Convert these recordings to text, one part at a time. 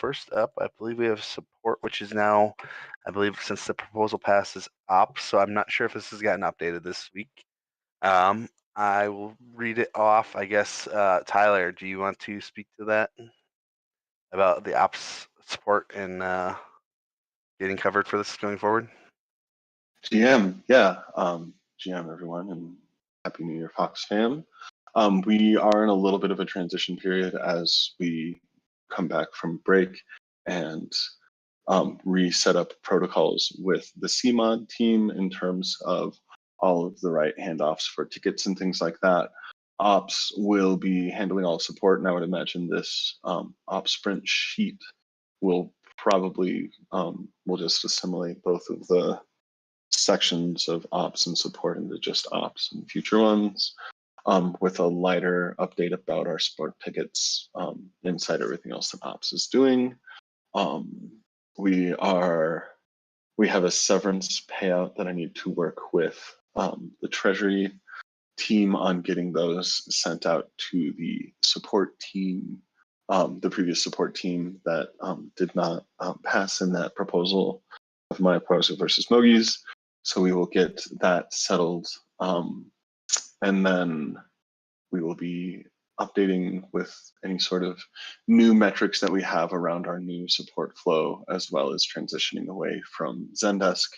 first up, I believe we have support, which is now, I believe, since the proposal passes, ops. So I'm not sure if this has gotten updated this week. I will read it off. I guess, Tyler, do you want to speak to that about the ops support and getting covered for this going forward? GM, yeah. GM, everyone, and Happy New Year, Fox fam. We are in a little bit of a transition period as we come back from break and reset up protocols with the CMOD team in terms of all of the right handoffs for tickets and things like that. Ops will be handling all support, and I would imagine this Ops Sprint sheet will probably, we'll just assimilate both of the sections of ops and support into just ops and future ones, with a lighter update about our support tickets inside everything else that ops is doing. We have a severance payout that I need to work with the treasury team on getting those sent out to the support team, the previous support team that did not pass in that proposal of my proposal versus Mogi's. So we will get that settled, and then we will be updating with any sort of new metrics that we have around our new support flow, as well as transitioning away from Zendesk.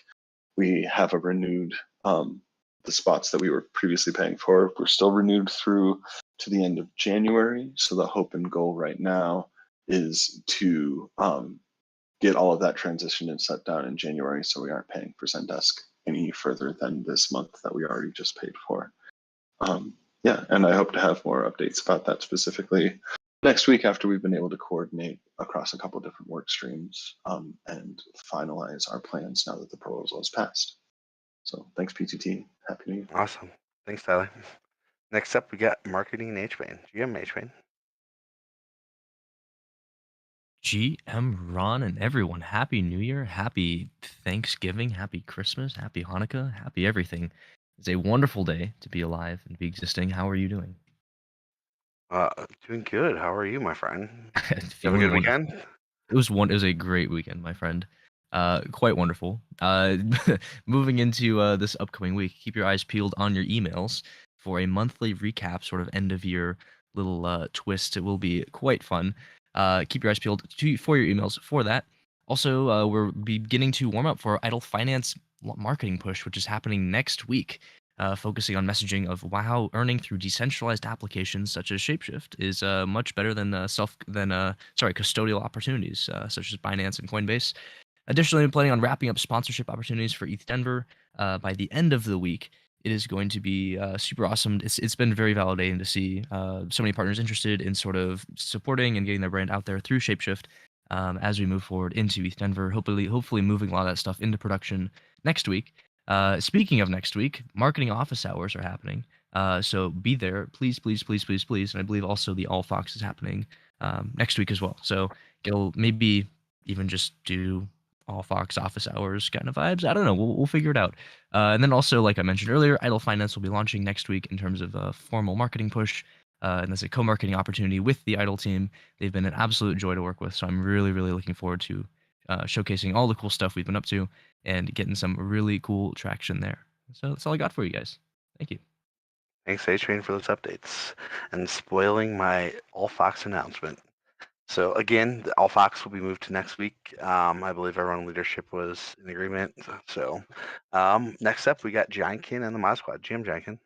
We have a renewed, the spots that we were previously paying for, we're still renewed through to the end of January. So the hope and goal right now is to get all of that transitioned and set down in January, so we aren't paying for Zendesk any further than this month that we already just paid for. Yeah, and I hope to have more updates about that specifically next week after we've been able to coordinate across a couple different work streams and finalize our plans now that the proposal is passed. So thanks, PTT. Happy New Year. Awesome. Thanks, Tyler. Next up, we got marketing and HBane. GM HBane. GM Ron and everyone, Happy New Year, Happy Thanksgiving, Happy Christmas, Happy Hanukkah, Happy everything. It's a wonderful day to be alive and be existing. How are you doing? Doing good. How are you, my friend? Have a Feeling good wonderful. weekend? It was a great weekend, my friend. Quite wonderful. Moving into this upcoming week, keep your eyes peeled on your emails for a monthly recap, sort of end of year little twist. It will be quite fun. Keep your eyes peeled for your emails for that. Also, we're beginning to warm up for our Idle Finance marketing push, which is happening next week. Focusing on messaging of how earning through decentralized applications such as ShapeShift is much better than custodial opportunities such as Binance and Coinbase. Additionally, I'm planning on wrapping up sponsorship opportunities for ETH Denver by the end of the week. It is going to be super awesome. It's been very validating to see so many partners interested in sort of supporting and getting their brand out there through ShapeShift as we move forward into ETH Denver. Hopefully moving a lot of that stuff into production next week. Speaking of next week, marketing office hours are happening. So be there, please. And I believe also the Allfox is happening next week as well. So it'll maybe even just do Allfox office hours kind of vibes. I don't know. We'll figure it out. And then also, like I mentioned earlier, Idle Finance will be launching next week in terms of a formal marketing push. And that's a co-marketing opportunity with the Idle team. They've been an absolute joy to work with. So I'm really looking forward to showcasing all the cool stuff we've been up to and getting some really cool traction there. So that's all I got for you guys. Thank you. Thanks, HBane, for those updates and spoiling my Allfox announcement. So again, the Allfox will be moved to next week. I believe everyone in leadership was in agreement. So next up, we got Giantkin and the Modsquad. GM Giantkin.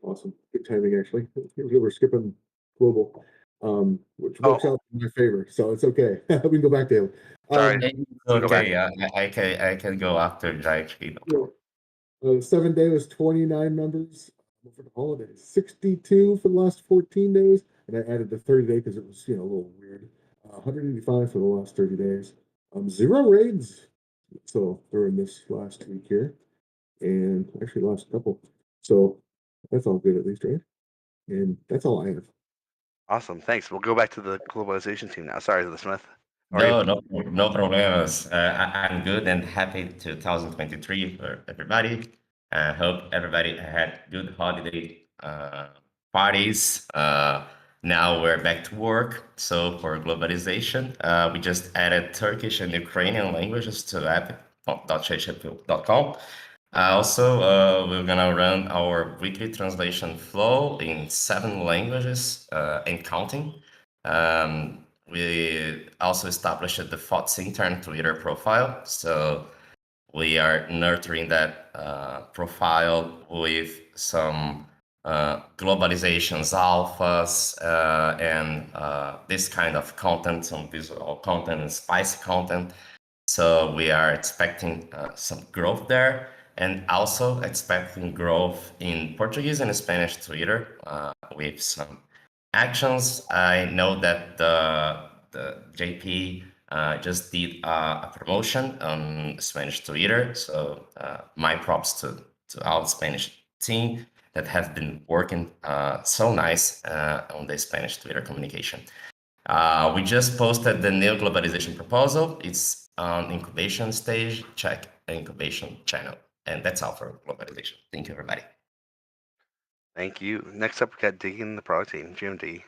Awesome. Good timing, actually. We're skipping global, which works out in my favor, so it's okay. We can go back to him. Sorry. Okay, I can go after Giantkin. 7 days was 29 members for the holidays, 62 for the last 14 days, and I added the 30 day because it was a little weird. 185 for the last 30 days. 0 raids, so during this last week here, and actually last couple. So that's all good at least, right? And that's all I have. Awesome, thanks. We'll go back to the globalization team now. Sorry, the Smith. No problems. I'm good and happy 2023 for everybody. I hope everybody had good holiday parties. Now we're back to work. So for globalization, we just added Turkish and Ukrainian languages to app.shapeshiftDAO.com. Also, we're gonna run our weekly translation flow in 7 languages and counting. We also established the FOTS intern Twitter profile. So we are nurturing that profile with some globalizations, alphas, and this kind of content, some visual content and spicy content. So we are expecting some growth there, and also expecting growth in Portuguese and Spanish Twitter with some actions. I know that the JP just did a promotion on Spanish Twitter, so my props to our Spanish team that have been working so nice on the Spanish Twitter communication. We just posted the new globalization proposal. It's on incubation stage. Check the incubation channel. And that's all for globalization. Thank you, everybody. Thank you. Next up, we got Digging the Product Team, GMD.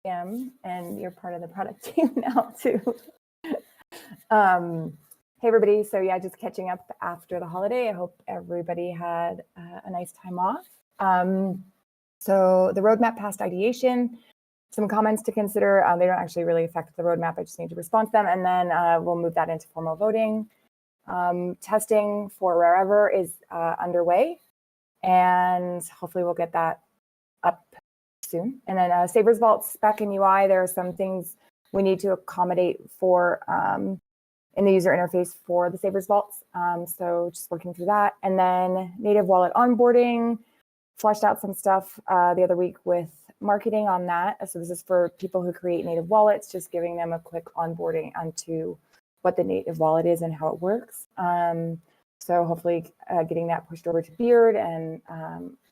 And you're part of the product team now too. Hey everybody, so yeah, just catching up after the holiday. I hope everybody had a nice time off. So the roadmap passed ideation. Some comments to consider. They don't actually really affect the roadmap. I just need to respond to them, and then we'll move that into formal voting. Testing for wherever is underway, and hopefully we'll get that up soon. And then Savers Vault spec and UI, there are some things we need to accommodate for in the user interface for the Savers Vaults. So just working through that. And then native wallet onboarding, fleshed out some stuff the other week with marketing on that. So this is for people who create native wallets, just giving them a quick onboarding onto what the native wallet is and how it works. So hopefully getting that pushed over to Beard and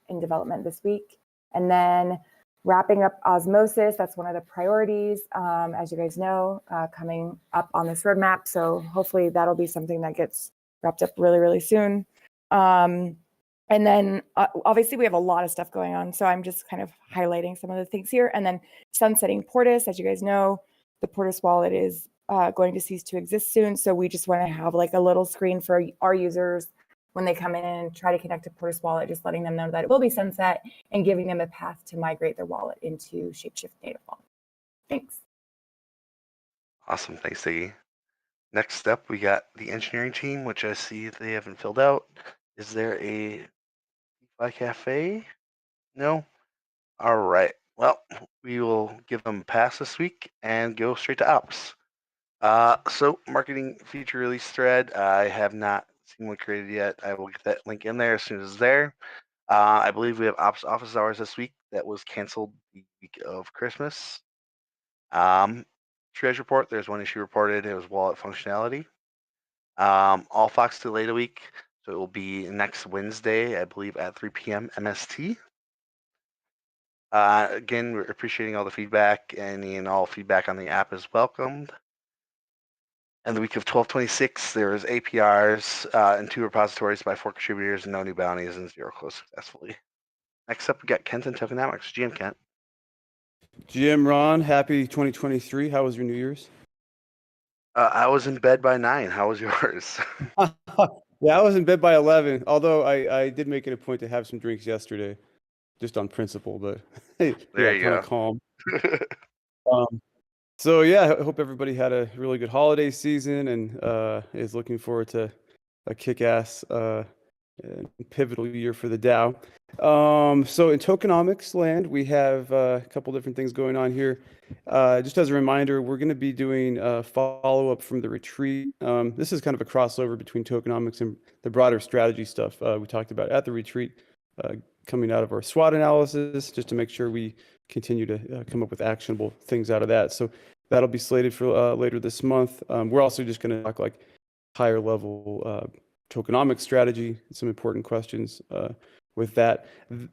in development this week. And then wrapping up Osmosis, that's one of the priorities, as you guys know, coming up on this roadmap. So hopefully that'll be something that gets wrapped up really, really soon. And then obviously we have a lot of stuff going on. So I'm just kind of highlighting some of the things here. And then sunsetting Portis, as you guys know, the Portis wallet is going to cease to exist soon. So we just want to have like a little screen for our users when they come in and try to connect to Portis wallet, just letting them know that it will be sunset and giving them a path to migrate their wallet into ShapeShift native wallet. Thanks. Awesome. Thanks, Siggy. Next up, we got the engineering team, which I see they haven't filled out. Is there a DeFi cafe? No? All right. Well, we will give them a pass this week and go straight to ops. So marketing feature release thread, I have not seen one created yet. I will get that link in there as soon as it's there. I believe we have ops office hours this week that was canceled the week of Christmas. Triage report, there's one issue reported. It was wallet functionality. Allfox delayed a week, so it will be next Wednesday, I believe, at 3 p.m. MST. Again, we're appreciating all the feedback, and all feedback on the app is welcomed. And the week of 12/26, there is APRs and 2 repositories by 4 contributors, no new bounties, and 0 closed successfully. Next up, we got Kent and Tokenomics. GM Kent. GM Ron, happy 2023. How was your New Year's? I was in bed by 9. How was yours? Yeah, I was in bed by 11, although I did make it a point to have some drinks yesterday, just on principle, but hey, There yeah, you kind go. of calm. So yeah, I hope everybody had a really good holiday season and is looking forward to a kick-ass pivotal year for the DAO. So in tokenomics land, we have a couple different things going on here. Just as a reminder, we're going to be doing a follow-up from the retreat. This is kind of a crossover between tokenomics and the broader strategy stuff we talked about at the retreat, coming out of our SWOT analysis, just to make sure we continue to come up with actionable things out of that. So that'll be slated for later this month. We're also just going to talk like higher level tokenomics strategy, some important questions with that.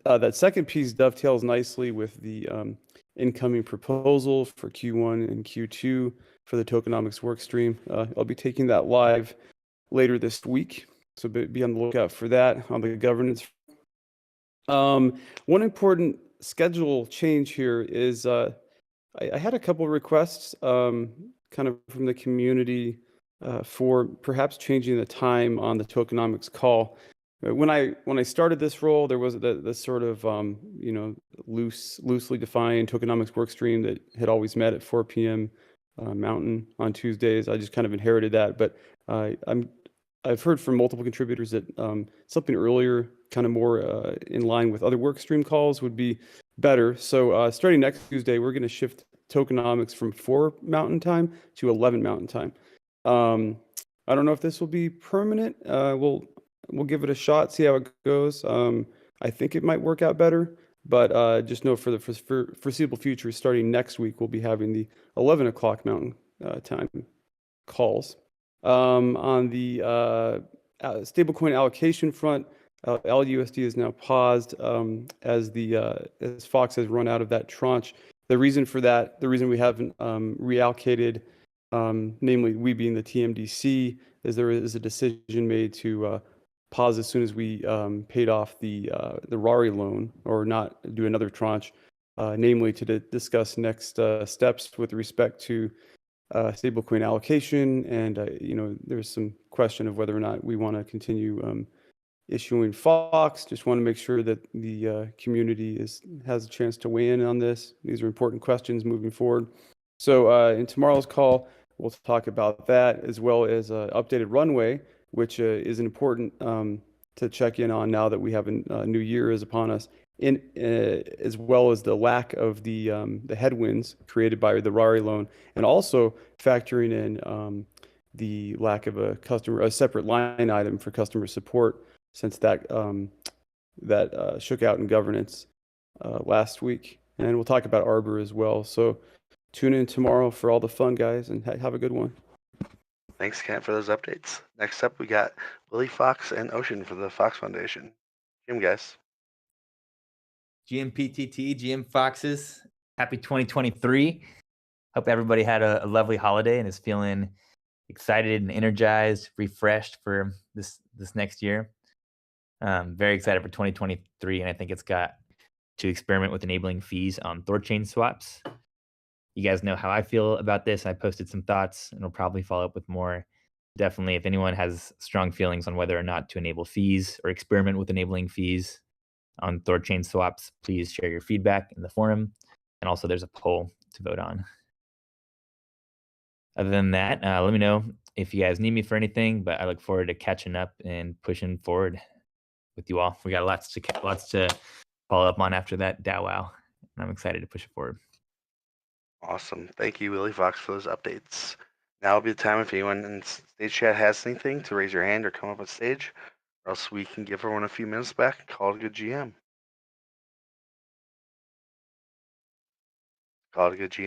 That second piece dovetails nicely with the incoming proposal for Q1 and Q2 for the tokenomics workstream. I'll be taking that live later this week, so be on the lookout for that. On the governance, One important schedule change here is I had a couple requests kind of from the community for perhaps changing the time on the tokenomics call. When I started this role, there was the sort of you know, loosely defined tokenomics work stream that had always met at 4 p.m. Mountain on Tuesdays. I just kind of inherited that, but I've heard from multiple contributors that something earlier, kind of more in line with other work stream calls, would be better. So starting next Tuesday, we're going to shift tokenomics from 4 Mountain Time to 11 Mountain Time. I don't know if this will be permanent. We'll give it a shot, see how it goes. I think it might work out better, but just know for the foreseeable future, starting next week, we'll be having the 11 o'clock Mountain Time calls. On the stablecoin allocation front, LUSD is now paused as Fox has run out of that tranche. The reason for that, the reason we haven't reallocated, namely we being the TMDC, is there is a decision made to pause as soon as we paid off the RARI loan, or not do another tranche, namely to discuss next steps with respect to stablecoin allocation, and you know, there's some question of whether or not we want to continue issuing Fox. Just want to make sure that the community has a chance to weigh in on this. These are important questions moving forward. So in tomorrow's call, we'll talk about that, as well as updated runway, which is important to check in on now that we have a new year is upon us, as well as the lack of the headwinds created by the RARI loan, and also factoring in the lack of a separate line item for customer support, since that shook out in governance last week. And we'll talk about Arbor as well. So tune in tomorrow for all the fun, guys, and have a good one. Thanks, Kent, for those updates. Next up, we got Willie Fox and Ocean for the Foxfoundation. Jim, guys. GMPTT, GM Foxes, happy 2023. Hope everybody had a lovely holiday and is feeling excited and energized, refreshed for this next year. Very excited for 2023, and I think it's got to experiment with enabling fees on Thorchain swaps. You guys know how I feel about this. I posted some thoughts, and we'll probably follow up with more. Definitely, if anyone has strong feelings on whether or not to enable fees or experiment with enabling fees on Thorchain swaps, please share your feedback in the forum. And also, there's a poll to vote on. Other than that, let me know if you guys need me for anything, but I look forward to catching up and pushing forward with you all. We got lots to follow up on after that DAO wow, and I'm excited to push it forward. Awesome. Thank you, Willie Fox, for those updates. Now will be the time if anyone in stage chat has anything to raise your hand or come up on stage, or else we can give everyone a few minutes back and call it a good GM. Call it a good GM.